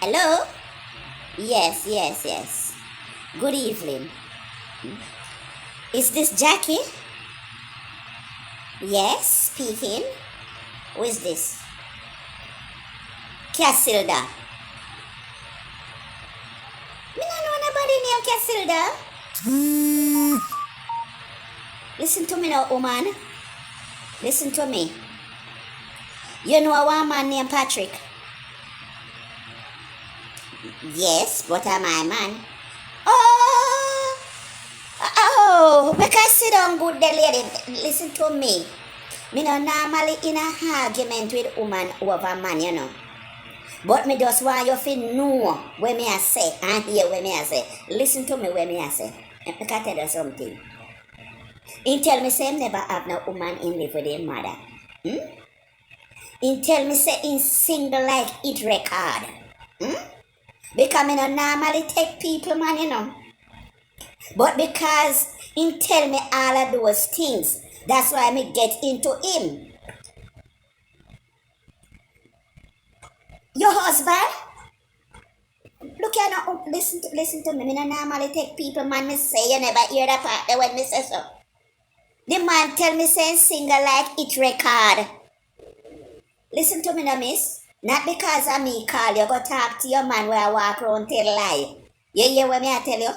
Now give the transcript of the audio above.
Hello? Yes, yes, yes. Good evening. Is this Jackie? Yes, speaking. Who is this? Casilda. Me don't know nobody named Casilda. Listen to me now, woman. Listen to me. You know a one man named Patrick? Yes, but am I man? Oh, because sit down good there, lady. Listen to me. Me no normally in a argument with woman over man, you know. But me just want you to know what me I say and hear what me I say. Listen to me what me I say. I can tell you something. He tell me say him never have no woman in live with his mother. He tell me say he single like it record. Because me no normally take people man, you know. But because he tell me all of those things, that's why me get into him. Your husband? Look here now, listen to me. Me no normally take people man. Me say you never hear that part when me say so. The man tell me say single like it record. Listen to me now, miss. Not because of me call you go talk to your man where I walk around tell lie. You hear what me I tell you?